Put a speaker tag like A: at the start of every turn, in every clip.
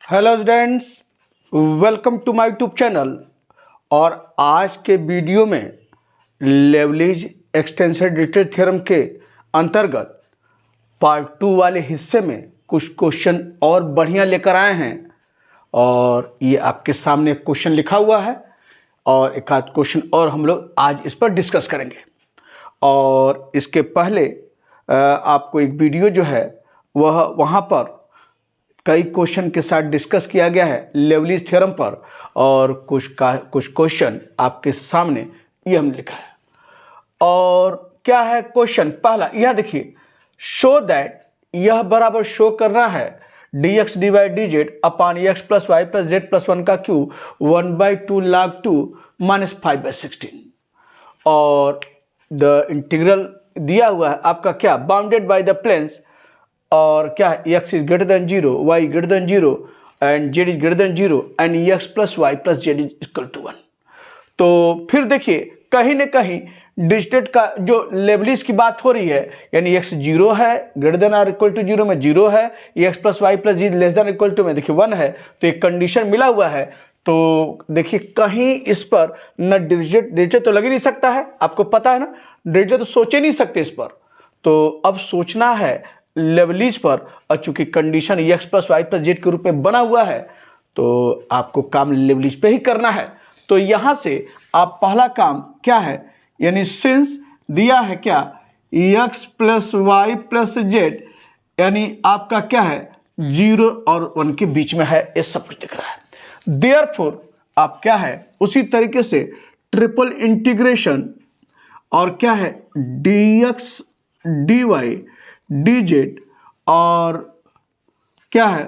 A: Hello students, welcome to my YouTube channel. और आज के वीडियो में लेवरेज एक्सटेंशन डिटेल थ्योरम के अंतर्गत पार्ट 2 वाले हिस्से में कुछ क्वेश्चन और बढ़िया लेकर आए हैं। और ये आपके सामने क्वेश्चन लिखा हुआ है और एक आध क्वेश्चन और हम लोग आज इस पर डिस्कस करेंगे। और इसके पहले आपको एक वीडियो जो है वह वहाँ पर कई क्वेश्चन के साथ डिस्कस किया गया है लेवरेज थ्योरम पर, और कुछ क्वेश्चन आपके सामने ये हम लिखा है। और क्या है क्वेश्चन पहला, यह देखिए, शो दैट, यह बराबर शो करना है dx dy dz upon x plus y plus z plus 1 का क्यू 1/2 log 2 माइनस 5/16। और द इंटीग्रल दिया हुआ है आपका क्या, बाउंडेड बाय द प्लेन्स, और क्या है x is greater than 0, y greater than 0 and z is greater than 0 and x plus y plus z is equal to 1। तो फिर देखिए कहीं ना कहीं डिजिटेड का जो लेवरेज की बात हो रही है, यानी x 0 है greater than or equal to 0 में 0 है, x plus y plus z less than equal to में देखिए 1 है। तो एक कंडीशन मिला हुआ है। तो देखिए कहीं इस पर न डिजिटेड तो लग ही नहीं सकता है, आपको पता है ना, डिजिटेड तो सोच ही नहीं सकते इस पर। तो अब सोचना है लेवरेज पर, और चूंकि condition x plus y plus z के रूप में बना हुआ है तो आपको काम लेवरेज पे ही करना है। तो यहां से आप पहला काम क्या है, यानी सिंस दिया है क्या x plus y plus z, यानी आपका क्या है 0 और 1 के बीच में है, ये सब कुछ दिख रहा है। देयरफॉर आप क्या है उसी तरीके से ट्रिपल इंटीग्रेशन और क्या है dx dy dz और क्या है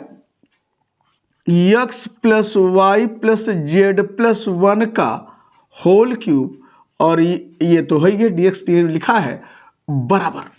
A: x plus y plus z plus 1 का होल क्यूब, और ये तो है ये dx dy लिखा है बराबर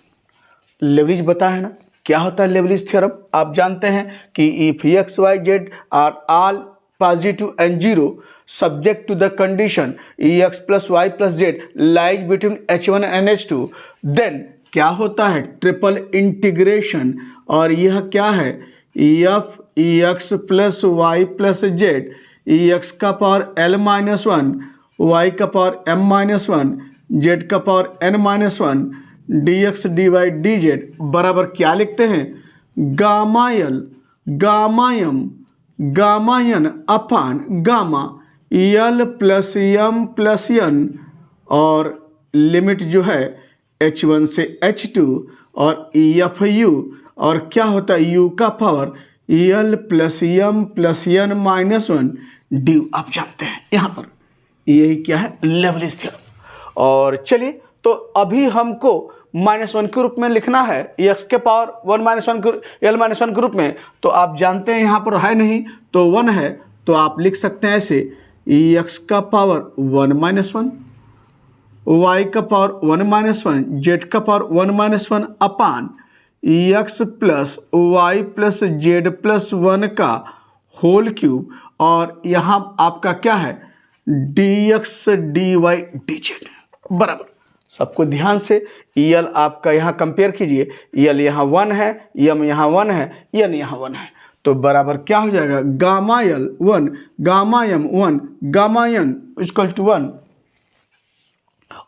A: लेवरेज बता है ना। क्या होता है लेवरेज थ्योरम, आप जानते हैं कि if x y z are all positive and 0 subject to the condition x plus y plus z lies between h1 and h2, then क्या होता है ट्रिपल इंटीग्रेशन, और यह क्या है f x plus y plus z x का power l minus 1 y का power m minus 1 z का power n minus 1 d x d y d z बराबर क्या लिखते हैं gamma l gamma m gamma n upon gamma l plus m plus n, और limit जो है h1 से h2 और एफ यू, और क्या होता है u का power l plus m plus n minus 1 d, आप जानते हैं यहाँ पर यही क्या है लेवरेज थ्योरम। और चलिए तो अभी हमको -1 के रूप में लिखना है x के पावर 1 - 1 एल माइनस 1 के रूप में, तो आप जानते हैं यहाँ पर है नहीं तो 1 है, तो आप लिख सकते हैं ऐसे x का पावर 1 - 1 y का पावर 1 - 1 z का power 1 - 1 upon x plus y plus z plus 1 का होल क्यूब, और यहाँ आपका क्या है dx dy dz बराबर, सबको ध्यान से यल आपका यहाँ कंपेयर कीजिए, यल यहाँ 1 है, यम यहाँ 1 है, यन यहाँ 1 है, तो बराबर क्या हो जाएगा gamma l 1 gamma m 1 gamma n equal to 1,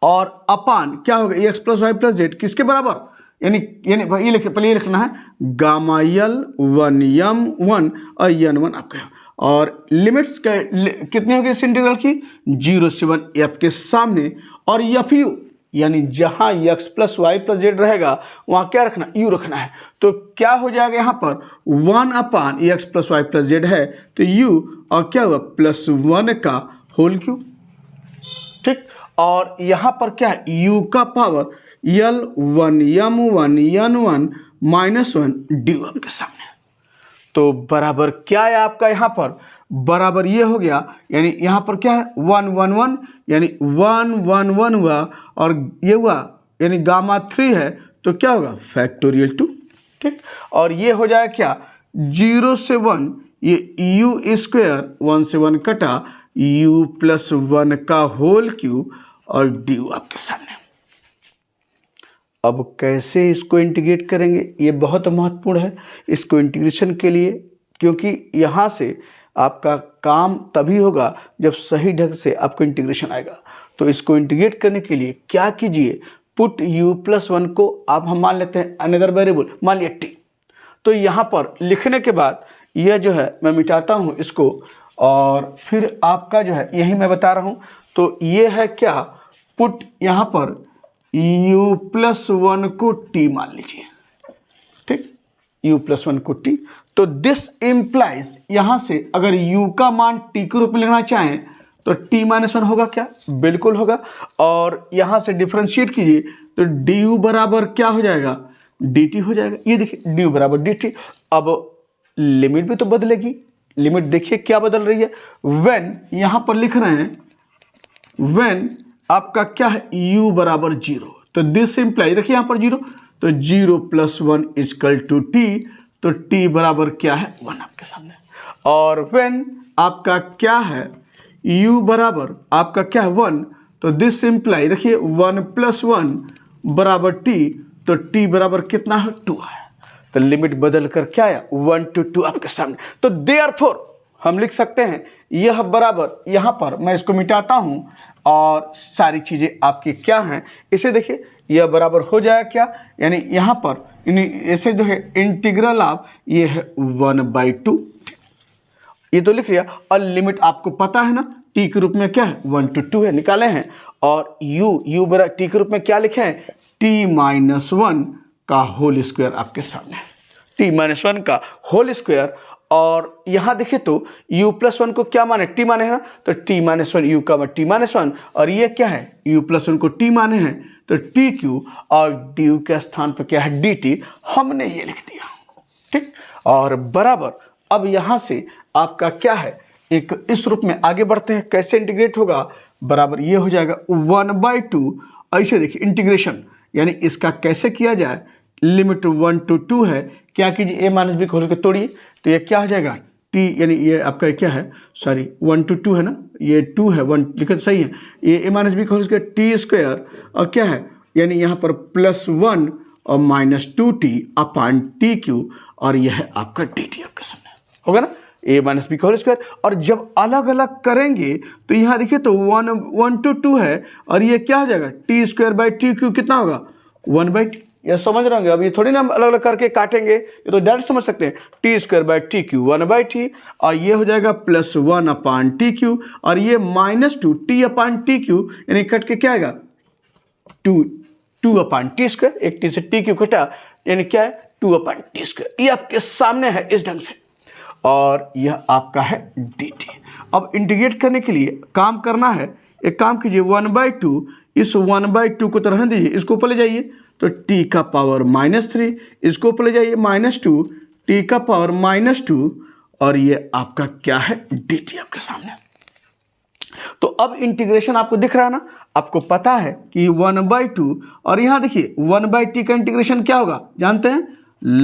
A: और अपान क्या होगा x plus y plus z किसके बराबर, यानी ये लिख पहले ये लिखना है गामा यल 1 यम 1 और यन 1 आपका, और लिमिट्स कितनी होगी इस इंटीग्रल की 0 से 1 एफ के सामने, और एफ यू यानी जहां x plus y plus z रहेगा वहां क्या रखना u रखना है। तो क्या हो जाएगा यहाँ पर 1 upon x plus y plus z है तो u, और क्या हुआ प्लस 1 का होल क्यूब, ठीक। और यहाँ पर क्या है u का पावर यल 1 यम 1 यन 1 माइनस 1 डी आपके सामने, तो बराबर क्या है आपका यहाँ पर बराबर ये हो गया, यानी यहाँ पर क्या है 1 1 1 यानी 1 1 1 हुआ, और ये हुआ यानी गामा 3 है तो क्या होगा फैक्टोरियल 2, ठीक। और ये हो जाएगा क्या 0 से 1 ये u स्क्वायर 1 से 1 कटा u प्लस 1 का होल क्यूब और डी आपके सामने। अब कैसे इसको इंटीग्रेट करेंगे ये बहुत महत्वपूर्ण है। इसको इंटीग्रेशन के लिए क्योंकि यहाँ से आपका काम तभी होगा जब सही ढंग से आपको इंटीग्रेशन आएगा। तो इसको इंटीग्रेट करने के लिए क्या कीजिए, पुट u+1 को आप हम मान लेते हैं अनदर वेरिएबल, मान लिया t। तो यहाँ पर लिखने के बाद यह जो है मैं मिटाता हूँ इसको, और फिर आपका जो है यही मैं बता रहा हूँ। तो ये है क्या, पुट यहाँ पर u+1 को t मान लीजिए, ठीक, u+1 को t। तो दिस इम्प्लाइज, यहाँ से अगर u का मान t के रूप में लिखना चाहें तो t-1 होगा क्या, बिल्कुल होगा। और यहाँ से डिफ्रेंशिएट कीजिए तो du बराबर क्या हो जाएगा, dt हो जाएगा। ये देखिए du बराबर dt। अब लिमिट भी तो बदलेगी, लिमिट देखिए क्या बदल रही है, when यहाँ पर लिख रहे हैं when आपका क्या है u बराबर 0, तो दिस इम्प्लाई रखिए यहाँ पर 0, तो 0+1 इक्वल टू t, तो t बराबर क्या है 1 आपके सामने। और when आपका क्या है u बराबर आपका क्या है 1, तो दिस इम्प्लाई रखिए 1+1 बराबर t, तो t बराबर कितना है 2 है। तो लिमिट बदल कर क्या आया 1 to 2 आपके सामने। तो देयरफॉर हम लिख सकते हैं यह बराबर, यहाँ पर मैं इसको मिटाता हूँ और सारी चीज़ें आपकी क्या हैं इसे देखिए, यह बराबर हो जाएगा क्या, यानी यहाँ पर ऐसे जो है इंटीग्रल ऑफ ये है 1/2, ये तो लिख लिया। और लिमिट आपको पता है ना, t के रूप में क्या है 1 to 2 है, निकाले हैं। और u बराबर t के रूप में क्या लिखे हैं, t-1 का होल स्क्वायर आपके सामने, t-1 का होल स्क्वायर। और यहाँ देखिए तो u+1 को क्या माने, t माने है ना, तो t-1 u का t-1, और ये क्या है u+1 को t माने हैं तो tq, और du के स्थान पर क्या है dt, हमने ये लिख दिया, ठीक। और बराबर अब यहाँ से आपका क्या है, एक इस रूप में आगे बढ़ते हैं, कैसे इंटीग्रेट होगा, बराबर ये हो जाएगा 1/2। ऐसे देखिए इंटीग्रेशन, यानी इसका कैसे किया जाए, लिमिट 1 to 2 है, क्या कीजिए a-b को खोल के तोड़िए, तो ये क्या हो जाएगा t, यानी ये आपका क्या है, सॉरी 1 to 2 है ना, ये 2 है, 1 लिखे सही है, ये a-b खोल के t² और क्या है, यानी यहाँ पर +1 और -2t अपॉन tq, और यह है आपका dt आपके सामने होगा ना, a-b होल स्क्वायर। और जब अलग अलग करेंगे तो यहाँ देखिए तो 1 to 2 है, और ये क्या हो जाएगा t²/tq कितना होगा 1/t। ये समझ रहे होंगे, अब ये थोड़ी ना हम अलग अलग करके काटेंगे, ये तो डायरेक्ट समझ सकते हैं, t²/tq 1/t, और ये हो जाएगा +1 अपॉन tq, और ये -2 t अपॉन tq, यानी कट के क्या आएगा 2 अपॉन t², एक t से tq कटा, यानी क्या है 2 अपॉन t², ये आपके सामने है इस ढंग से, और यह आपका है dt। अब इंटीग्रेट करने के लिए काम करना है, एक काम कीजिए 1/2, इस 1/2 को तो रहने दीजिए, इसको ऊपर ले जाइए तो t का पावर -3, इसको ऊपर ले जाइए -2, t का पावर -2, और ये आपका क्या है dt आपके सामने। तो अब इंटीग्रेशन आपको दिख रहा है ना, आपको पता है कि 1/2, और यहाँ देखिए 1/t का इंटीग्रेशन क्या होगा जानते हैं,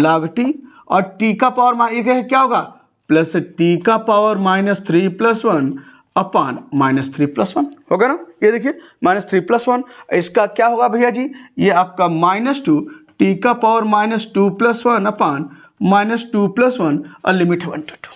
A: log t, और t का पावर ये क्या होगा प्लस t का पावर -3+1 अपॉन -3+1 होगा ना। ये देखिए -3+1, इसका क्या होगा भैया जी, ये आपका -2 t का पावर -2+1 अपॉन -2+1, और लिमिट 1 to 2।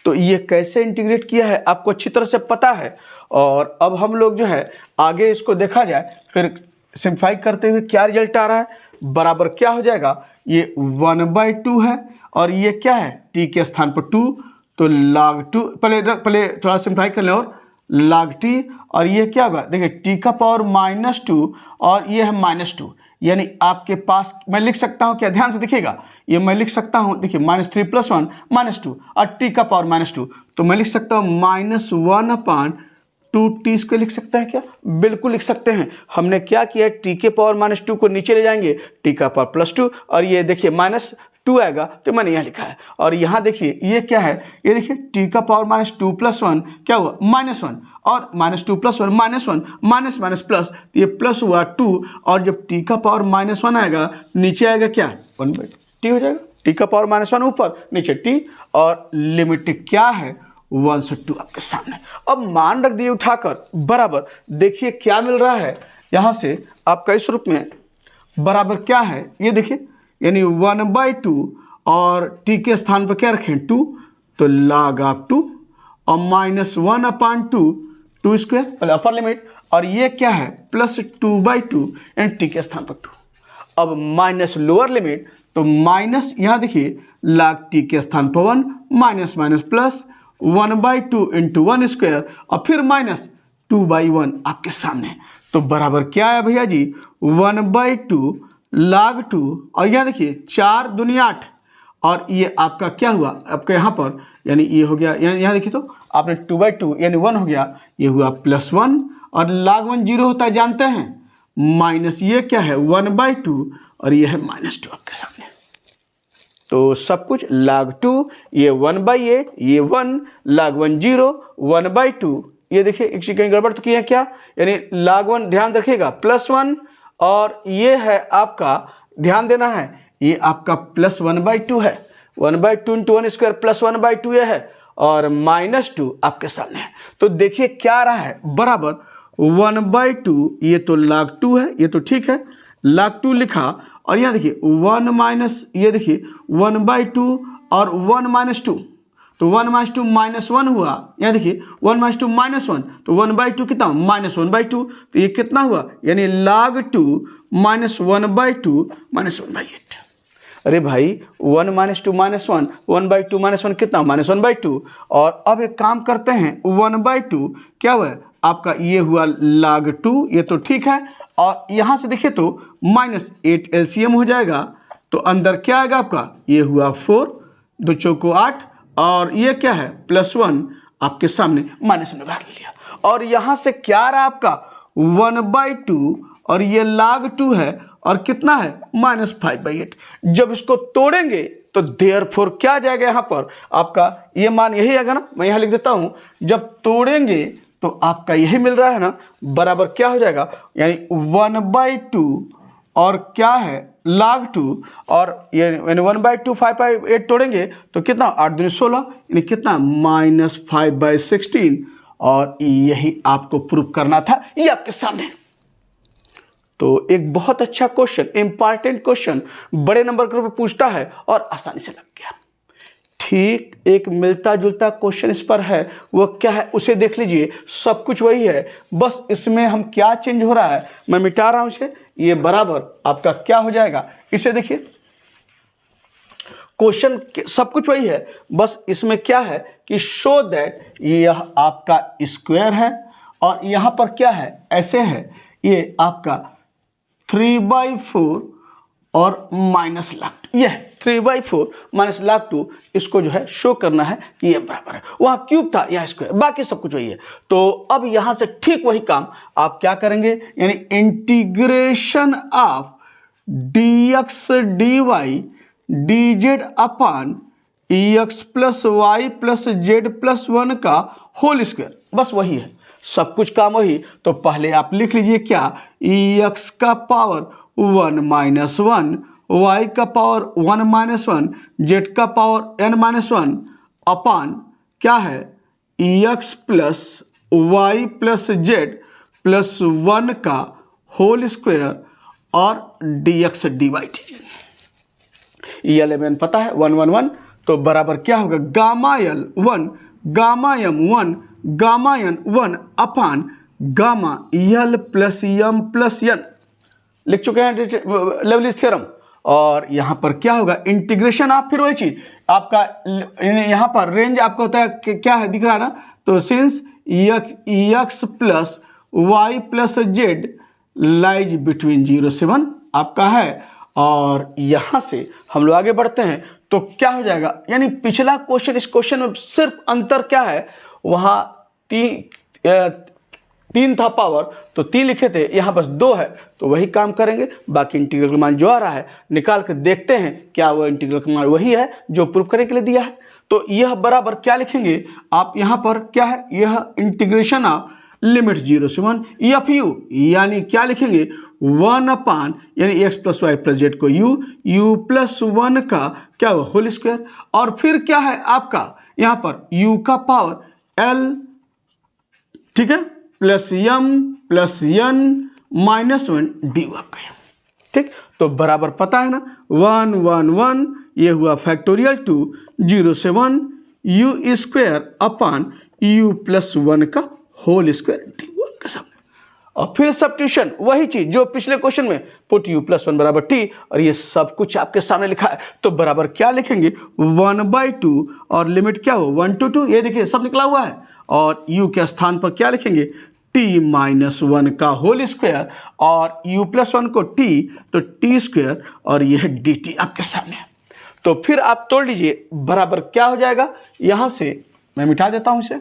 A: तो ये कैसे इंटीग्रेट किया है आपको अच्छी तरह से पता है। और अब हम लोग जो है आगे इसको देखा जाए, फिर सिंप्लीफाई करते हुए क्या रिजल्ट आ रहा है, बराबर क्या हो जाएगा, ये 1/2 है, और ये क्या है t के स्थान पर 2, तो log 2, पहले थोड़ा सिंप्लीफाई कर लें, और log t, और ये क्या होगा देखिए t का पावर -2, और ये है -2, यानी आपके पास मैं लिख सकता हूँ क्या, ध्यान से देखिएगा, ये मैं लिख सकता हूँ देखिए -3+1 -2, और t का पावर -2, तो मैं लिख सकता हूँ -1 अपॉन 2t² लिख सकता है क्या, बिल्कुल लिख सकते हैं। हमने क्या किया, t के पावर -2 को नीचे ले जाएंगे, t का पावर +2, और ये देखिए -2 आएगा, तो मैंने यहाँ लिखा है। और यहाँ देखिए ये क्या है, ये देखिए t का पावर -2+1 क्या हुआ -1, और -2+1 -1 माइनस प्लस, ये प्लस हुआ 2, और जब t का पावर -1 आएगा नीचे आएगा क्या 1/t हो जाएगा, t का पावर -1 ऊपर नीचे t, और लिमिट क्या है 1 से 2 आपके सामने। अब मान रख दिए उठाकर, बराबर देखिए क्या मिल रहा है यहाँ से आपका इस रूप में, बराबर क्या है ये देखिए, यानी 1/2, और t के स्थान पर क्या रखें 2, तो log ऑफ 2 और -1/2 2 स्क्वायर पहले अपर लिमिट, और ये क्या है +2/2 यानी टी के स्थान पर 2। अब माइनस लोअर लिमिट, तो माइनस यहाँ देखिए log टी के स्थान पर 1 minus minus plus 1/2 into 1 square और फिर माइनस 2/1 आपके सामने। तो बराबर क्या है भैया जी 1/2 log 2 और यहाँ देखिए 4 दूनी 8 और ये आपका क्या हुआ आपका यहाँ पर यानी ये हो गया यहाँ देखिए तो आपने 2/2 यानी 1 हो गया, ये हुआ +1 और log 1 0 होता है जानते हैं, माइनस ये क्या है 1/2 और ये है -2 आपके सामने। तो सब कुछ log 2 ये 1/8 ये 1 log 1 0 1/2 ये देखिए एक चीज कहीं गड़बड़ तो की है क्या, यानी log 1 ध्यान रखिएगा +1 और ये है आपका ध्यान देना है ये आपका +1/2 है, 1/2 इंटू 1 स्क्वायर +1/2 ये है और -2 आपके सामने है। तो देखिए क्या रहा है बराबर 1/2 ये तो log 2 है, ये तो ठीक है log 2 लिखा और यहाँ देखिए 1 माइनस ये देखिए 1/2 और 1 - 2 तो 1 - 2 -1 हुआ, यहाँ देखिए 1 - 2 -1 तो 1/2 कितना -1/2 तो ये कितना हुआ यानी log 2 -1/2 -1/8। अरे भाई 1 - 2 -1 1/2 -1 कितना -1/2 और अब एक काम करते हैं 1/2 क्या हुआ आपका ये हुआ log 2 ये तो ठीक है और यहाँ से देखिए तो -8 LCM हो जाएगा तो अंदर क्या आएगा आपका ये हुआ 4 2 चौको 8 और ये क्या है +1 आपके सामने माइनस में बाहर लिया और यहाँ से क्या रहा आपका 1/2 और ये log 2 है और कितना है -5/8। जब इसको तोड़ेंगे तो देयरफॉर क्या आ जाएगा यहाँ पर आपका ये मान यही आएगा ना, मैं यहाँ लिख देता हूँ जब तोड़ेंगे तो आपका यही मिल रहा है ना बराबर क्या हो जाएगा यानी 1/2 और क्या है log 2 और ये यानी 1/2 5/8 तोड़ेंगे तो कितना 8 दूनी 16 यानी कितना -5/16 और यही आपको प्रूफ करना था ये आपके सामने। तो एक बहुत अच्छा क्वेश्चन इंपॉर्टेंट क्वेश्चन बड़े नंबर के ऊपर पूछता है और आसानी से लग गया। ठीक एक मिलता जुलता क्वेश्चन इस पर है, वो क्या है उसे देख लीजिए, सब कुछ वही है बस इसमें हम क्या चेंज हो रहा है मैं मिटा रहा हूं इसे, ये बराबर आपका क्या हो जाएगा इसे देखिए क्वेश्चन सब कुछ वही है बस इसमें क्या है कि शो दैट यह आपका स्क्वायर है और यहां पर क्या है ऐसे है ये आपका 3/4 और माइनस log 2 यह 3/4 माइनस log 2 इसको जो है शो करना है कि ये बराबर है, वहां क्यूब था यहाँ स्क्वायर बाकी सब कुछ वही है। तो अब यहां से ठीक वही काम आप क्या करेंगे यानी integration of dx dy dz upon x + y + z + 1 का होल स्क्वायर बस वही है सब कुछ काम वही। तो पहले आप लिख लीजिए क्या x का पावर 1 - 1 y का पावर 1 - 1 z का पावर n - 1 अपॉन क्या है x + y + z + 1 का होल स्क्वायर और dx dy ये एलिमेंट पता है 1 1 1 तो बराबर क्या होगा gamma L 1 gamma m 1 gamma n 1 upon gamma L + m + n लिख चुके हैं लेवलिज थ्योरम। और यहाँ पर क्या होगा इंटीग्रेशन आप फिर वही चीज आपका यहाँ पर रेंज आपका होता है क्या है दिख रहा है ना, तो since x + y + z lies between 0 से 1 आपका है और यहाँ से हम लोग आगे बढ़ते हैं तो क्या हो जाएगा यानी पिछला क्वेश्चन इस क्वेश्चन में सिर्फ अंतर क्या है वहाँ 3 था पावर तो 3 लिखे थे यहाँ बस 2 है तो वही काम करेंगे बाकी इंटीग्रल का मान जो आ रहा है निकाल कर देखते हैं क्या वो इंटीग्रल का मान वही है जो प्रूव करने के लिए दिया है। तो यह बराबर क्या लिखेंगे आप यहाँ पर क्या है यह इंटीग्रेशन ऑफ लिमिट 0 से 1 एफ यू यानी क्या लिखेंगे 1 अपॉन यानी x + y + z को u + 1 का क्या हुआ होल स्क्वायर और फिर क्या है आपका यहाँ पर u का पावर l ठीक है + m + n - 1 dy आपका ठीक। तो बराबर पता है ना 1 1 1 ये हुआ फैक्टोरियल 2 0 से 1 you square upon you plus 1 का होल स्क्वायर डी वन के सामने। और फिर सब्स्टिट्यूशन वही चीज जो पिछले क्वेश्चन में, पुट यू प्लस 1 बराबर टी, और ये सब कुछ आपके सामने लिखा है। तो बराबर क्या लिखेंगे 1/2 और लिमिट क्या हो 1 to 2, ये देखिए सब निकला हुआ है। और u के स्थान पर क्या लिखेंगे t माइनस 1 का होल स्क्वायर, और u प्लस 1 को t तो t स्क्वायर, और यह dt आपके सामने है। तो फिर आप तोड़ लीजिए, बराबर क्या हो जाएगा, यहां से मैं मिटा देता हूं इसे।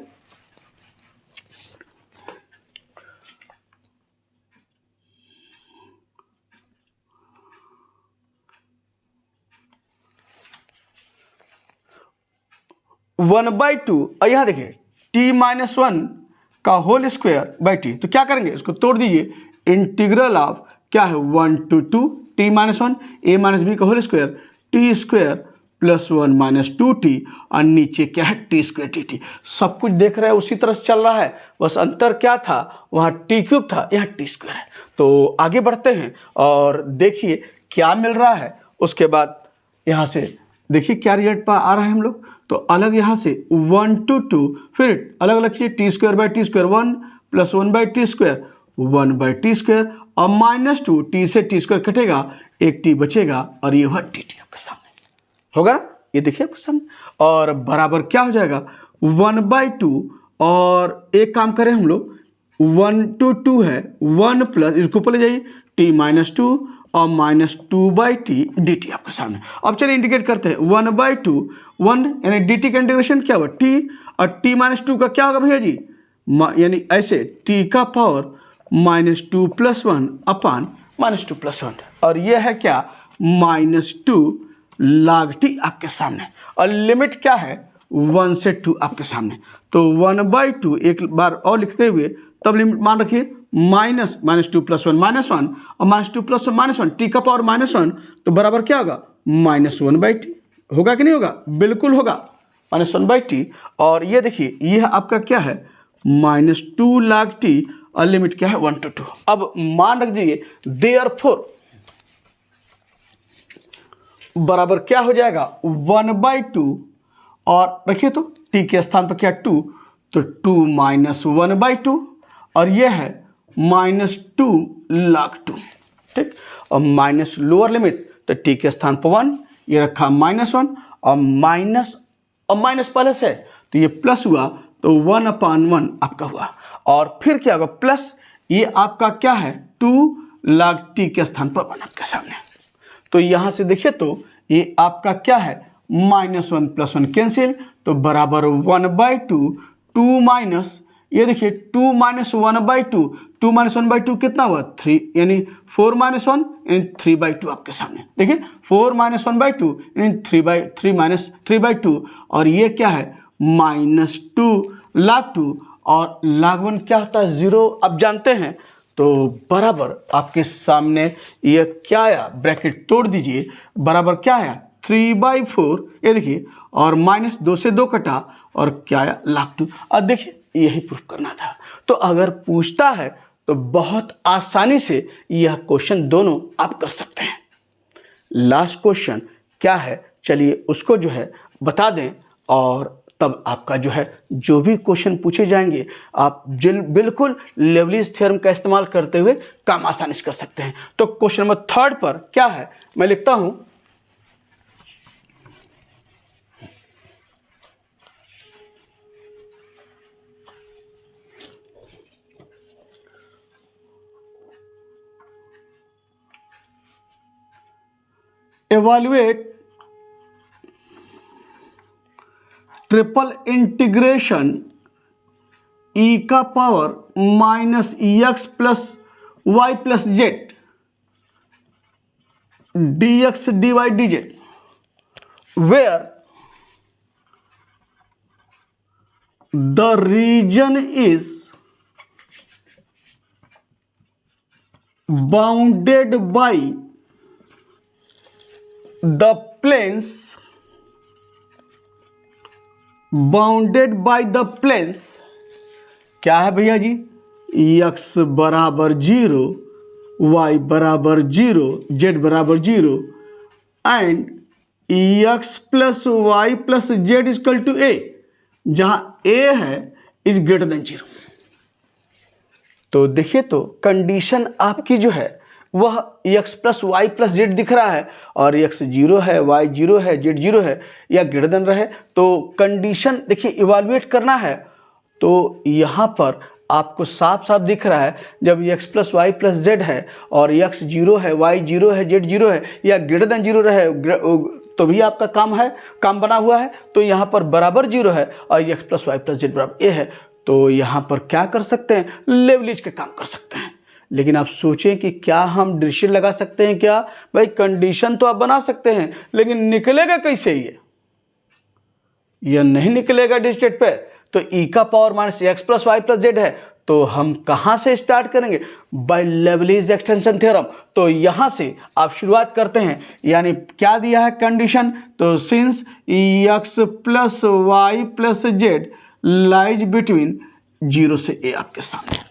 A: वन बाई टू, और यहां देखिए t माइनस 1 का होल स्क्वायर बाई टी, तो क्या करेंगे इसको तोड़ दीजिए, इंटीग्रल ऑफ क्या है 1 to 2 t minus 1 a minus b का whole square t square plus 1 minus 2t, और नीचे क्या है टी स्क्वायर टी टी। सब कुछ देख रहे हैं उसी तरह से चल रहा है, बस अंतर क्या था, वहाँ टी क्यूब था, यहाँ टी स्क्वायर है। तो आगे बढ़ते हैं और देखिए क्या मिल रहा है। उसके बाद यहाँ से देखिए क्या रिजल्ट पा आ रहा है हम लोग। तो अलग यहाँ से 1 to 2, फिर अलग अलग कीजिए T square by T square 1 plus 1 by T square 1 by T square, और माइनस 2 टी से टी स्क्वायर कटेगा, एक टी बचेगा, और ये हुआ टी टी आपके सामने होगा, ये देखिए आपके सामने। और बराबर क्या हो जाएगा 1/2, और एक काम करें हम लोग 1 to 2 है 1 प्लस इसको ऊपर ले जाइए t माइनस 2 और माइनस 2/t dt आपके सामने। अब चलिए इंटीग्रेट करते हैं 1/2 1 यानी dt का इंटीग्रेशन क्या हुआ t, और t माइनस 2 का क्या होगा भैया जी, यानी ऐसे t का power minus 2 plus 1 upon minus 2 plus 1, और ये है क्या माइनस 2 log t आपके सामने, और लिमिट क्या है 1 से 2 आपके सामने। तो 1/2 एक बार और लिखते हुए तब लिमिट मान रखिए माइनस 2 प्लस 1 माइनस 1, और माइनस 2 प्लस 1 माइनस 1 टी का पावर माइनस 1, तो बराबर क्या होगा -1/t होगा कि नहीं होगा, बिल्कुल होगा -1/t। और ये देखिए यह आपका क्या है -2 log t, और लिमिट क्या है 1 to 2। अब मान रख दीजिए देयरफॉर बराबर क्या हो जाएगा 1/2, और रखिए तो t के स्थान पर क्या 2, तो 2 माइनस 1/2, और यह है -2 log 2, ठीक। और माइनस लोअर लिमिट, तो t के स्थान पर 1, ये रखा -1, और माइनस पहले से तो ये प्लस हुआ, तो 1/1 आपका हुआ। और फिर क्या होगा प्लस, ये आपका क्या है 2 log t के स्थान पर 1 आपके सामने। तो यहाँ से देखिए तो ये आपका क्या है -1 प्लस 1 कैंसिल, तो बराबर 1/2 2 माइनस, ये देखिए 2 माइनस 1/2, 2 माइनस 1/2 कितना हुआ 3, यानी 4 माइनस 1 यानी 3/2 आपके सामने। देखिए 4 माइनस 1/2 यानी 3 माइनस 3/2, और ये क्या है -2 log 2, और log 1 क्या होता है 0 आप जानते हैं। तो बराबर आपके सामने ये क्या आया, ब्रैकेट तोड़ दीजिए, बराबर क्या आया 3/4, ये देखिए, और माइनस 2 से 2 कटा, और क्या आया log 2। अब देखिए यही प्रूफ करना था। तो अगर पूछता है तो बहुत आसानी से यह क्वेश्चन दोनों आप कर सकते हैं। लास्ट क्वेश्चन क्या है चलिए उसको जो है बता दें, और तब आपका जो है जो भी क्वेश्चन पूछे जाएंगे आप बिल्कुल लेवलिज थ्योरम का इस्तेमाल करते हुए काम आसानी से कर सकते हैं। तो क्वेश्चन नंबर 3 पर क्या है मैं लिखता हूं, evaluate ट्रिपल इंटीग्रेशन e का power minus x plus y plus z dx dy dz, where the region is bounded by the planes क्या है भैया जी x बराबर 0, y बराबर 0, z बराबर 0, and x plus y plus z equal to a, जहां a है is greater than 0। तो देखिए, तो कंडीशन आपकी जो है वह x plus y plus z दिख रहा है, और एक्स 0 है, वाई 0 है, जेड 0 है, या ग्रेटर देन रहे। तो कंडीशन देखिए इवाल्युएट करना है, तो यहाँ पर आपको साफ साफ दिख रहा है जब x plus y plus z है और एक्स 0 है, वाई 0 है, जेड 0 है, या ग्रेटर देन 0 रहे, तो भी आपका काम बना हुआ है। तो यहाँ पर बराबर 0 है और x plus y plus z बराबर ए है, तो यहाँ पर क्या कर सकते हैं, लेवरेज के काम कर सकते हैं। लेकिन आप सोचें कि क्या हम डिरिचलेट लगा सकते हैं क्या? भाई कंडीशन तो आप बना सकते हैं, लेकिन निकलेगा कैसे ये नहीं निकलेगा डिरिचलेट पे। तो ई का power minus x plus y plus z है, तो हम कहाँ से स्टार्ट करेंगे? By Liouville's extension theorem. तो यहाँ से आप शुरुआत करते हैं, यानी क्या दिया है कंडीशन, तो since x plus y plus z lies between 0 से ए आपके सामने,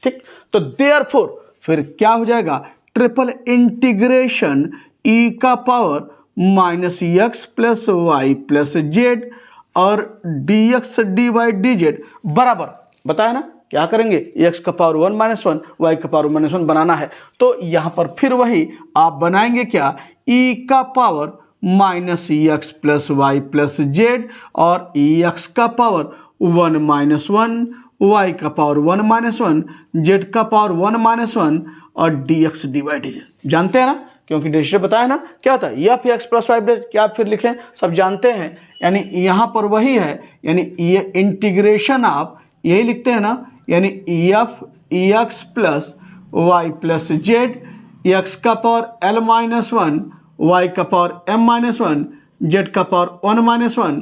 A: ठीक। तो देयरफॉर फिर क्या हो जाएगा, ट्रिपल इंटीग्रेशन ई का power minus x plus y plus z और dx dy dz बराबर, बताया ना क्या करेंगे, x का पावर 1 माइनस 1, y का पावर माइनस 1 बनाना है। तो यहाँ पर फिर वही आप बनाएंगे क्या, e का power minus x plus y plus z और x का पावर 1 माइनस 1, y का पावर 1 माइनस 1, z का पावर 1 माइनस 1 और dx dy dz जानते हैं ना, क्योंकि डिरिचलेट बताया ना क्या होता है, f x plus y plus, क्या फिर लिखें, सब जानते हैं। यानी यहाँ पर वही है, यानी ये इंटीग्रेशन आप यही लिखते हैं ना, यानी f x plus y plus z, x का पावर एल माइनस 1, वाई का पावर एम माइनस 1, जेड का power 1 minus 1,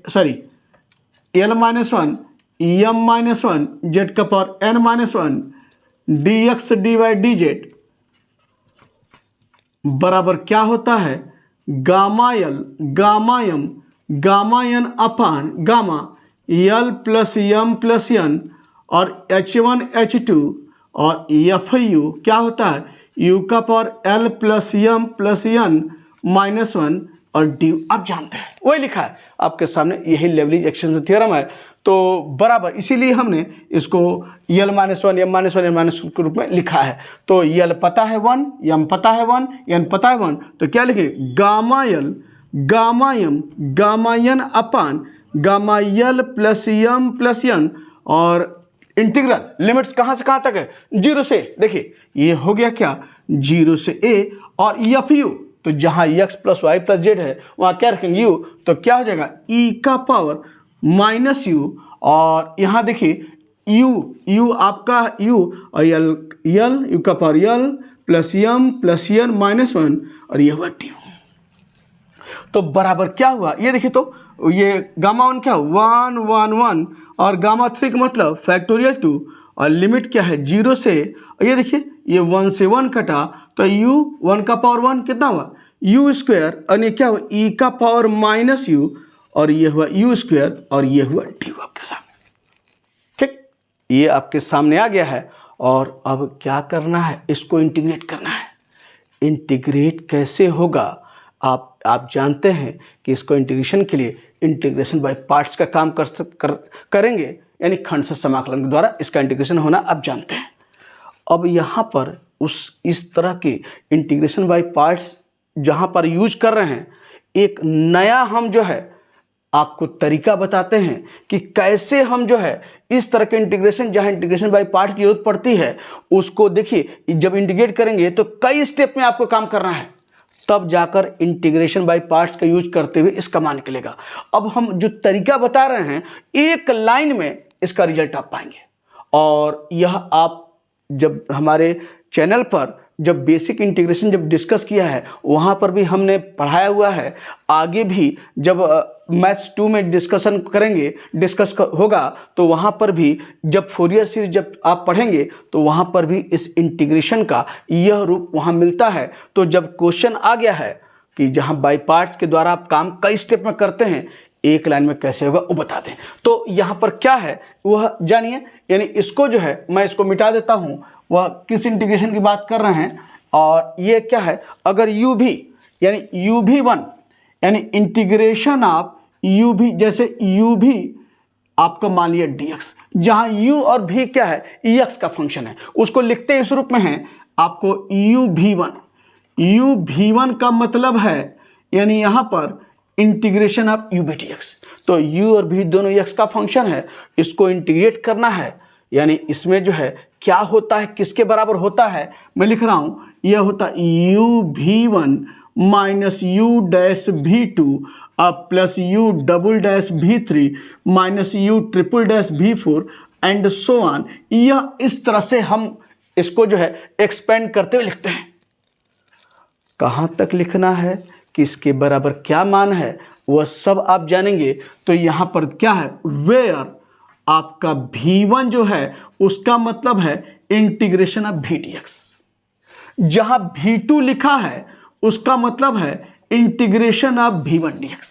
A: sorry l minus 1, m minus 1, z का power n minus 1, d x d y d z बराबर क्या होता है, gamma l gamma m gamma n upon gamma l plus m plus n और H1 H2 और F you क्या होता है, यू का power l plus m plus n minus 1 और डी आप जानते हैं, वही लिखा है आपके सामने, यही लेवरेज एक्सटेंशन थ्योरम है। तो बराबर इसीलिए हमने इसको l minus 1 m minus 1 n minus के रूप में लिखा है। तो यल पता है 1, एम पता है 1, एन पता है 1, तो क्या लिखे, गामा यल gamma m gamma n upon gamma यल प्लस एम प्लस एन और इंटीग्रल लिमिट्स कहाँ से कहाँ तक है, 0 से, देखिए ये हो गया क्या, 0 से ए और एफ यू, तो जहाँ x plus y plus z है वहाँ क्या रखेंगे यू, तो क्या हो जाएगा ई का पावर माइनस यू, और यहाँ देखिए यू आपका यू और यल यू का power l plus m plus n minus 1 और ये हुआ डी। तो बराबर क्या हुआ ये देखिए, तो ये गामा 1 क्या 1 1 1 और गामा 3 का मतलब फैक्टोरियल 2 और लिमिट क्या है 0 से, ये देखिए ये 1 से 1 कटा, तो u 1 का पावर 1 कितना हुआ u स्क्वायर, और ये क्या हुआ e का पावर माइनस u और ये हुआ u स्क्वायर और ये हुआ डी आपके सामने, ठीक। ये आपके सामने आ गया है, और अब क्या करना है, इसको इंटीग्रेट करना है। इंटीग्रेट कैसे होगा, आप जानते हैं कि इसको इंटीग्रेशन के लिए इंटीग्रेशन बाय पार्ट्स का काम करेंगे, यानी खंड से समाकलन के द्वारा इसका इंटीग्रेशन होना आप जानते हैं। अब यहाँ पर इस तरह की इंटीग्रेशन बाय पार्ट्स जहाँ पर यूज कर रहे हैं, एक नया हम जो है आपको तरीका बताते हैं कि कैसे हम जो है इस तरह के इंटीग्रेशन, जहाँ इंटीग्रेशन बाय पार्ट्स की जरूरत पड़ती है, उसको देखिए जब इंटीग्रेट करेंगे तो कई स्टेप में आपको काम करना है, तब जाकर इंटीग्रेशन बाय पार्ट्स का यूज करते हुए इसका मान निकलेगा। अब हम जो तरीका बता रहे हैं, एक लाइन में इसका रिजल्ट आप पाएंगे, और यह आप जब हमारे चैनल पर जब बेसिक इंटीग्रेशन जब डिस्कस किया है वहाँ पर भी हमने पढ़ाया हुआ है, आगे भी जब मैथ्स 2 में डिस्कस होगा तो वहाँ पर भी जब फोरियर सीरीज जब आप पढ़ेंगे तो वहाँ पर भी इस इंटीग्रेशन का यह रूप वहाँ मिलता है। तो जब क्वेश्चन आ गया है कि जहाँ बाय पार्ट्स के द्वारा आप काम कई स्टेप में करते हैं, एक लाइन में कैसे होगा वो बता दें। तो यहाँ पर क्या है वह जानिए, यानी इसको जो है मैं इसको मिटा देता हूँ, वह किस इंटीग्रेशन की बात कर रहे हैं, और ये क्या है, अगर u भी यानी u भी 1 यानी इंटीग्रेशन ऑफ यू भी, जैसे यू भी आपका मान लिया dx, जहां u और v क्या है, x का फंक्शन है, उसको लिखते हैं इस रूप में है आपको u v1 का मतलब है यानी यहां पर integration of u by dx। तो u और v दोनों x का फंक्शन है, इसको इंटीग्रेट करना है, यानी इसमें जो है क्या होता है, किसके बराबर होता है, मैं लिख रहा हूं, यह होता है u v1 minus u dash v2 अब plus u double dash v3 minus u triple dash v4 and so on. यह इस तरह से हम इसको जो है एक्सपेंड करते हुए लिखते हैं। कहां तक लिखना है, किसके बराबर क्या मान है, वह सब आप जानेंगे। तो यहां पर क्या है, वेयर आपका v1 जो है उसका मतलब है इंटीग्रेशन ऑफ v dx, जहां v2 लिखा है उसका मतलब है इंटीग्रेशन ऑफ v1 dx,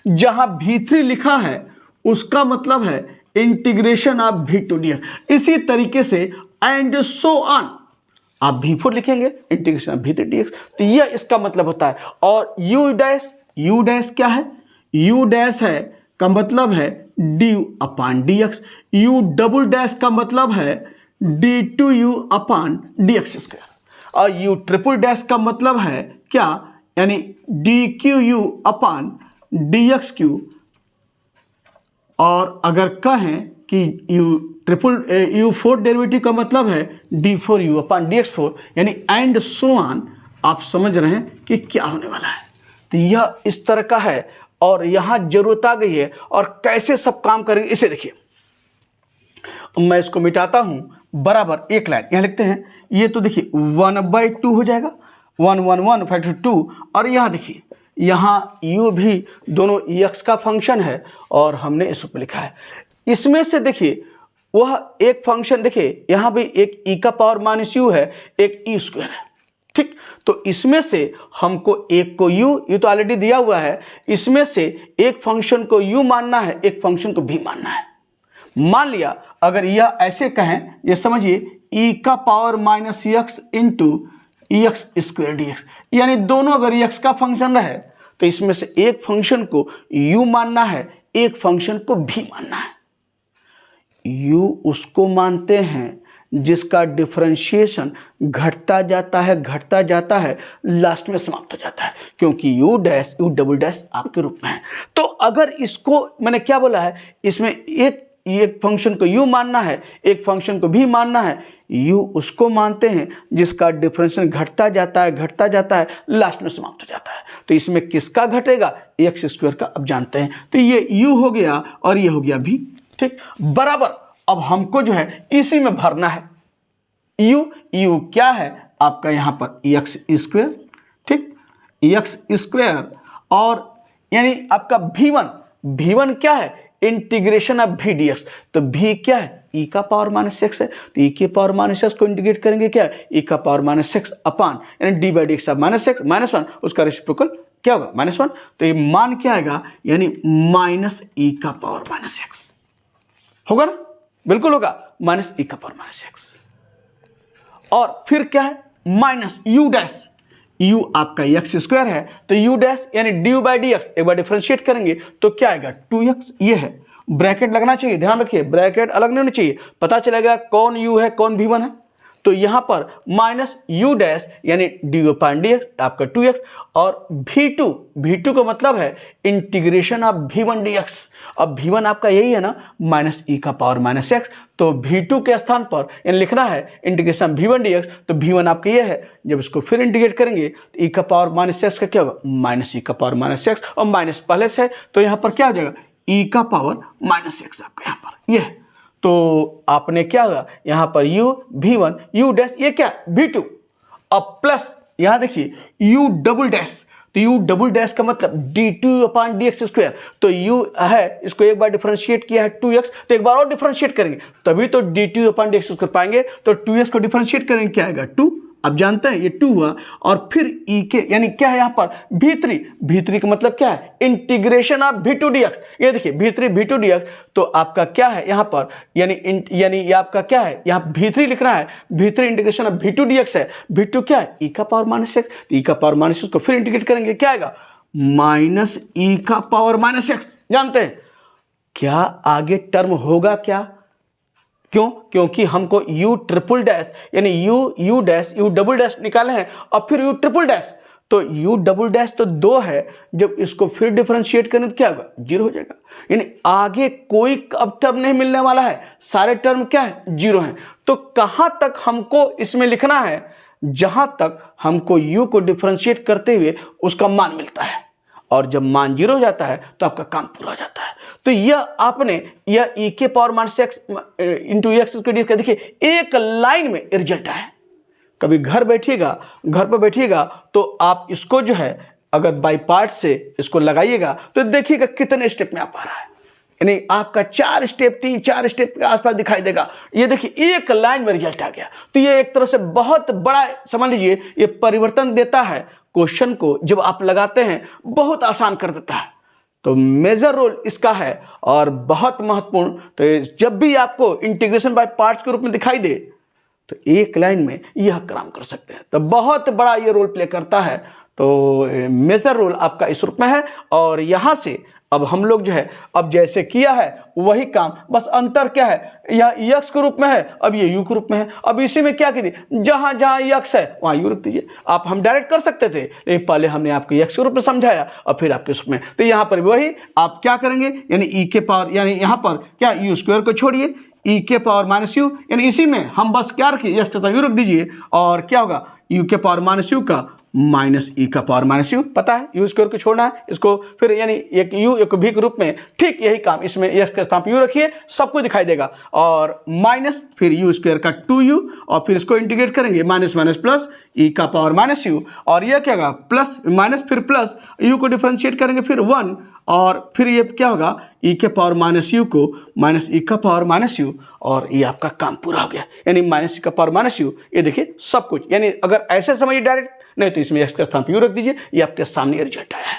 A: जहां v3 लिखा है उसका मतलब है इंटीग्रेशन ऑफ v2 dx। इसी तरीके से एंड सो ऑन, आप v4 लिखेंगे इंटीग्रेशन ऑफ v3 dx। तो यह इसका मतलब होता है। और u डैश क्या है, u डैश है का मतलब है du अपान dx, u डबल डैश का मतलब है d2u अपान dx स्क्वायर, और u ट्रिपल डैश का मतलब है क्या, यानी dqu अपान dx क्यू। और अगर कहें कि u4 डेरिवेटिव का मतलब है d4u अपान dx4, यानी एंड सो ऑन। आप समझ रहे हैं कि क्या होने वाला है। तो यह इस तरह का है और यहाँ जरूरत आ गई है और कैसे सब काम करेंगे इसे देखिए। मैं इसको मिटाता हूँ, बराबर एक लाइन यहाँ लिखते हैं, ये तो देखिए 1/2 हो जाएगा, 1 फैक्टर 2। और यहाँ देखिए यहाँ u भी दोनों x का फंक्शन है और हमने इस पर लिखा है। इसमें से देखिए वह एक फंक्शन, देखिए यहाँ भी एक e का पावर माइनस u है, एक e स्क्वायर है, ठीक। तो इसमें से हमको एक को u तो ऑलरेडी दिया हुआ है, इसमें से एक फंक्शन को u मानना है, एक फंक्शन को v मानना है। मान लिया अगर यह ऐसे कहें, ये समझिए e का power minus x into x square D x, यानी दोनों अगर x का फंक्शन रहे तो इसमें से एक फंक्शन को u मानना है, एक फंक्शन को v मानना है। u उसको मानते हैं जिसका डिफरेंशिएशन घटता जाता है, लास्ट में समाप्त हो जाता है, क्योंकि u डबल डैश आपके रूप में है। तो अगर इसको मैंने क्या बोला है, इसमें एक फंक्शन को u मानना है, एक फंक्शन को v मानना है। u उसको मानते हैं जिसका डिफरेंशिएशन घटता जाता है, लास्ट में समाप्त हो जाता है। तो इसमें किसका घटेगा, एक्स स्क्वायर का, अब जानते हैं। तो ये u हो गया और ये हो गया v, ठीक। बराबर अब हमको जो है इसी में भरना है। u क्या है आपका यहाँ पर एक्स स्क्वायर, ठीक, एक्स स्क्वायर, और यानी आपका v1 क्या है, इंटीग्रेशन ऑफ v dx। तो v क्या है, e का पावर माइनस एक्स है, तो e के पावर माइनस एक्स को इंटीग्रेट करेंगे क्या, e का पावर माइनस एक्स अपान यानी d by D x minus x minus 1, उसका रेसिप्रोकल क्या होगा, -1। तो ये मान क्या आएगा, यानी माइनस e का पावर माइनस एक्स होगा ना, बिल्कुल होगा, माइनस e का पावर माइनस एक्स। और फिर क्या है, माइनस u डैश, u आपका एक्स स्क्वायर है, तो u डैश यानी डी बाई डी एक्स, एक बार डिफरेंशिएट करेंगे तो क्या आएगा 2x। ये है, ब्रैकेट लगना चाहिए, ध्यान रखिए ब्रैकेट अलग नहीं होनी चाहिए, पता चलेगा कौन u है कौन v1 है। तो यहाँ पर माइनस u डैश यानी डी अपान डी एक्स आपका 2x, और v2 का मतलब है इंटीग्रेशन ऑफ v1 dx। अब v1 आपका यही है ना, माइनस e का पावर माइनस एक्स, तो v2 के स्थान पर यानी लिखना है इंटीग्रेशन v1 dx। तो v1 आपका ये है, जब इसको फिर इंटीग्रेट करेंगे तो e का पावर माइनस एक्स का क्या होगा, माइनस e का पावर माइनस एक्स, और माइनस पहले से है तो यहाँ पर क्या हो जाएगा, e का पावर माइनस एक्स आपका यहाँ पर ये है। तो आपने क्या होगा, यहाँ पर v1 u डैश, ये क्या v2, अब प्लस यहाँ देखिए u डबल डैश, तो u डबल डैश का मतलब d2 अपान डी एक्स स्क्वायर। तो u है, इसको एक बार डिफरेंशिएट किया है 2x, तो एक बार और डिफरेंशिएट करेंगे तभी तो d2 अपान डी एक्स स्क्वायर पाएंगे। तो 2x को डिफरेंशिएट करेंगे क्या आएगा 2, अब जानते हैं ये 2 हुआ, और फिर e के यानी क्या है यहाँ पर v3 का मतलब क्या है, इंटीग्रेशन ऑफ v2 dx। ये देखिए v2 dx, तो आपका क्या है यहाँ पर, यानी ये आपका क्या है, यहाँ v3 लिखना है, v3 integration of v2 dx है। v2 क्या है, e का पावर माइनस एक्स, e का पावर माइनस एक्स को फिर इंटीग्रेट करेंगे क्या आएगा, माइनस ई का पावर माइनस एक्स। जानते हैं क्या आगे टर्म होगा क्या? क्यों? क्योंकि हमको u ट्रिपल डैश यानी u dash u double dash निकाले हैं और फिर u ट्रिपल डैश, तो u डबल डैश तो 2 है, जब इसको फिर डिफरेंशिएट करें तो क्या होगा? 0 हो जाएगा। यानी आगे कोई अब टर्म नहीं मिलने वाला है, सारे टर्म क्या है? 0 है। तो कहां तक हमको इसमें लिखना है? जहां तक हमको u को डिफरेंशिएट करते हुए उसका मान मिलता है, और जब मान 0 हो जाता है तो आपका काम पूरा हो जाता है। तो यह आपने यह e के power minus x into x square D का देखिए एक लाइन में रिजल्ट है। कभी घर पर बैठिएगा तो आप इसको जो है अगर बाई पार्ट से इसको लगाइएगा तो देखिएगा कितने स्टेप में आप आ रहा है, यानी आपका 4 स्टेप 3-4 स्टेप के आसपास दिखाई देगा। ये देखिए एक लाइन में रिजल्ट आ गया। तो ये एक तरह से बहुत बड़ा समझ लीजिए ये परिवर्तन देता है, क्वेश्चन को जब आप लगाते हैं बहुत आसान कर देता है। तो मेजर रोल इसका है और बहुत महत्वपूर्ण। तो जब भी आपको इंटीग्रेशन बाय पार्ट्स के रूप में दिखाई दे तो एक लाइन में यह काम कर सकते हैं, तो बहुत बड़ा ये रोल प्ले करता है। तो मेजर रोल आपका इस रूप में है। और यहाँ से अब हम लोग जो है अब जैसे किया है वही काम, बस अंतर क्या है? यह x के रूप में है, अब ये u के रूप में है। अब इसी में क्या कीजिए, जहां जहां x है वहां u रख दीजिए। आप हम डायरेक्ट कर सकते थे, लेकिन पहले हमने आपको x के रूप में समझाया और फिर आपके रूप में। तो यहाँ पर वही आप क्या करेंगे, यानी e के पावर, यानी यहाँ पर क्या u स्क्वायर को छोड़िए, e के पावर माइनस u, यानी इसी में हम बस क्या रखिए x तथा u रख दीजिए, और क्या होगा u के पावर माइनस u का माइनस ई का पावर माइनस यू। पता है यू स्क्वायर को छोड़ना है, इसको फिर यानी एक यू एक भी के रूप में ठीक यही काम, इसमें एक्स का स्थान पर यू रखिए, सबको दिखाई देगा, और माइनस फिर यू स्क्वायर का 2u, और फिर इसको इंटीग्रेट करेंगे माइनस माइनस प्लस ई का पावर माइनस यू, और यह क्या होगा प्लस माइनस फिर प्लस यू को डिफरेंशिएट करेंगे फिर 1, और फिर ये क्या होगा ई के पावर माइनस यू को माइनस ई का पावर माइनस यू, और ये आपका काम पूरा हो गया। यानी माइनस ई का पावर माइनस यू, ये देखिए सब कुछ, यानी अगर ऐसे समझिए डायरेक्ट, नहीं तो इसमें एक्स का स्थान पर यू रख दीजिए, ये आपके सामने रिजल्ट आया है।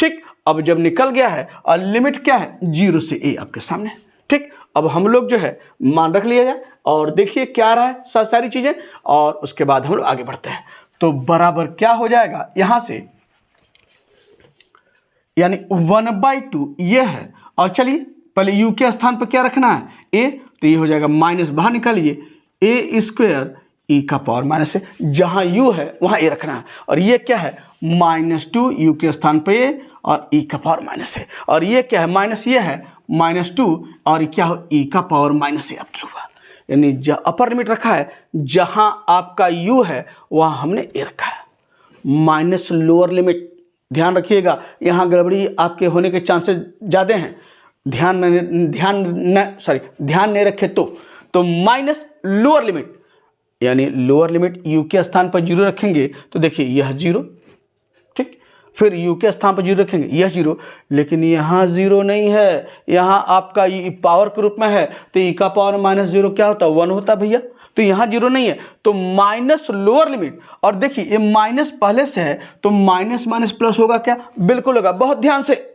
A: ठीक, अब जब निकल गया है और लिमिट क्या है 0 से a आपके सामने। ठीक, अब हम लोग जो है मान रख लिया जाए और देखिए क्या आ रहा है सारी चीजें, और उसके बाद हम लोग आगे बढ़ते हैं। तो बराबर क्या हो जाएगा यहां से, यानी 1/2 ये है, और चलिए पहले u के स्थान पर क्या रखना है a, तो ये हो जाएगा माइनस बाहर निकालिए a स्क्वायर ई का पावर माइनस है, जहां u है वहां a रखना है, और ये क्या है -2 u के स्थान पे a और e का पावर माइनस है, और ये क्या है माइनस, ये है -2 और क्या हो e का पावर माइनस है आपके हुआ। यानी अपर लिमिट रखा है, जहां आपका u है वहां हमने a रखा है, माइनस लोअर लिमिट। ध्यान रखिएगा यहाँ गड़बड़ी आपके होने के चांसेस ज़्यादा हैं, ध्यान नहीं रखे तो माइनस लोअर लिमिट, यानी लोअर लिमिट u के स्थान पर 0 रखेंगे तो देखिए यह 0, ठीक, फिर u के स्थान पर 0 रखेंगे यह 0, लेकिन यहाँ 0 नहीं है, यहाँ आपका पावर के रूप में है, तो e का पावर माइनस 0 क्या होता है 1 होता है भैया, तो यहाँ 0 नहीं है, तो माइनस लोअर लिमिट। और देखिए ये माइनस पहले से है तो माइनस माइनस प्लस होगा क्या, बिल्कुल होगा। बहुत ध्यान से,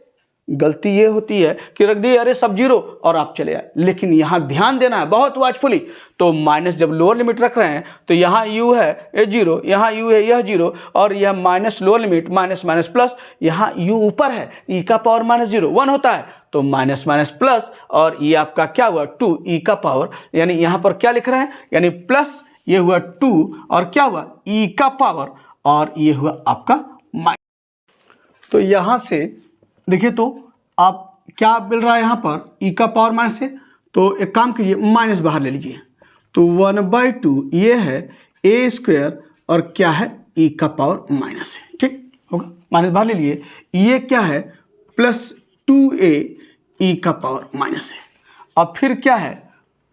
A: गलती ये होती है कि रख दिए अरे सब 0 और आप चले आए, लेकिन यहाँ ध्यान देना है बहुत वॉचफुली। तो माइनस जब लोअर लिमिट रख रहे हैं तो यहाँ u है ये 0, यहाँ u है यह 0, और यह minus lower limit minus minus plus, यहाँ u ऊपर है e का पावर माइनस 0 1 होता है, तो माइनस माइनस प्लस, और ये आपका क्या हुआ 2 e का पावर, यानी यहाँ पर क्या लिख रहे हैं, यानी प्लस ये हुआ 2 और क्या हुआ e का पावर, और ये हुआ आपका माइनस। तो यहाँ से देखिए तो आप क्या मिल रहा है यहाँ पर e का पावर माइनस है, तो एक काम कीजिए माइनस बाहर ले लीजिए, तो 1/2 ये है a स्क्वायर और क्या है e का पावर माइनस है, ठीक होगा, माइनस बाहर ले लिए, ये क्या है प्लस 2a e का पावर माइनस है, अब फिर क्या है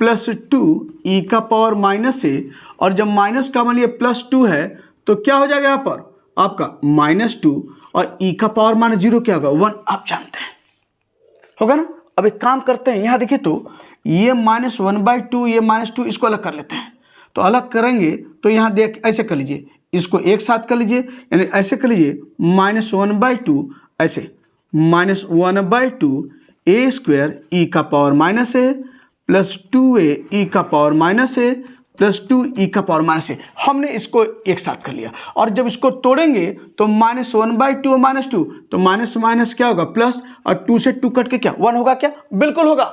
A: प्लस 2 e का पावर माइनस है, और जब माइनस का मान लिया प्लस 2 है तो क्या हो जाएगा यहाँ पर आपका -2, और e का पावर माइनस 0 क्या होगा 1, आप जानते हैं होगा ना। अब एक काम करते हैं, यहाँ देखिए तो ये -1/2 ये -2 इसको अलग कर लेते हैं, तो अलग करेंगे तो यहाँ देख ऐसे कर लीजिए, इसको एक साथ कर लीजिए, यानी ऐसे कर लीजिए -1/2 ऐसे -1/2 a स्क्वायर e का पावर माइनस है प्लस 2a e का पावर माइनस है +2 ई का पावर माइनस ए। हमने इसको एक साथ कर लिया और जब इसको तोड़ेंगे तो -1/2 और -2, तो माइनस माइनस क्या होगा प्लस, और 2 से 2 कट के क्या 1 होगा, क्या बिल्कुल होगा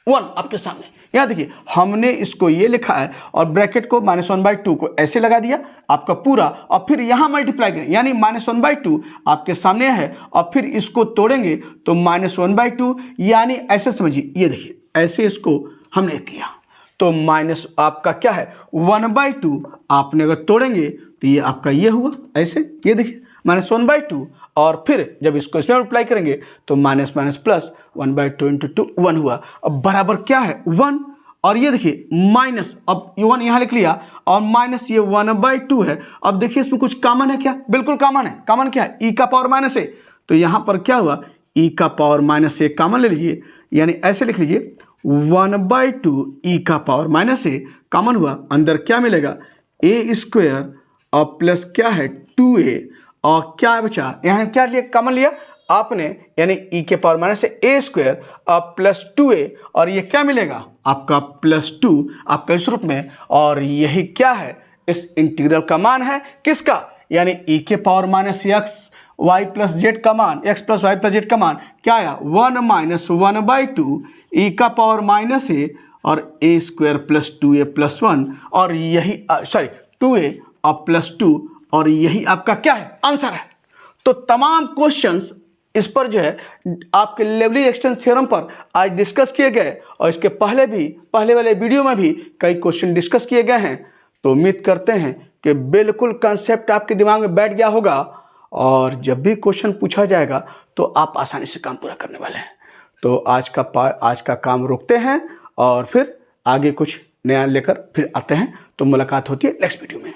A: 1 आपके सामने। यहाँ देखिए हमने इसको ये लिखा है और ब्रैकेट को -1/2 को ऐसे लगा दिया आपका पूरा, और फिर यहाँ मल्टीप्लाई करें यानी -1/2 आपके सामने है, और फिर इसको तोड़ेंगे तो -1/2 यानी ऐसे समझिए, ये देखिए ऐसे इसको हमने किया तो माइनस आपका क्या है 1/2, आपने अगर तोड़ेंगे तो ये आपका ये हुआ ऐसे, ये देखिए -1/2, और फिर जब इसको इसमें मल्टीप्लाई करेंगे तो माइनस माइनस प्लस 1/2 × 2 1 हुआ। अब बराबर क्या है 1, और ये देखिए माइनस, अब 1 यहाँ लिख लिया और माइनस ये 1/2 है। अब देखिए इसमें कुछ कॉमन है क्या, बिल्कुल कॉमन है। कॉमन क्या है ई का पावर माइनस ए, तो यहाँ पर क्या हुआ ई का पावर माइनस ए कॉमन ले लीजिए, यानी ऐसे लिख लीजिए 1/2 ई का पावर माइनस ए कॉमन हुआ, अंदर क्या मिलेगा a² और प्लस क्या है 2a, और क्या बचा यहाँ क्या लिया कॉमन लिया आपने, यानी ई के पावर माइनस a² और प्लस 2a, और ये क्या मिलेगा आपका +2 आपका इस रूप में, और यही क्या है इस इंटीग्रल का मान है किसका, यानी ई के पावर माइनस y + z का मान, x + y + z का मान क्या आया 1 - 1/2 ई का पावर माइनस ए और a² + 2a + 1, और यही 2a और +2, और यही आपका क्या है आंसर है। तो तमाम क्वेश्चंस इस पर जो है आपके लेवलिज एक्सटेंशन थ्योरम पर आज डिस्कस किए गए, और इसके पहले वाले वीडियो में भी कई क्वेश्चन डिस्कस किए गए हैं। तो उम्मीद करते हैं कि बिल्कुल कंसेप्ट आपके दिमाग में बैठ गया होगा, और जब भी क्वेश्चन पूछा जाएगा तो आप आसानी से काम पूरा करने वाले हैं। तो आज का काम रोकते हैं और फिर आगे कुछ नया लेकर फिर आते हैं। तो मुलाकात होती है नेक्स्ट वीडियो में।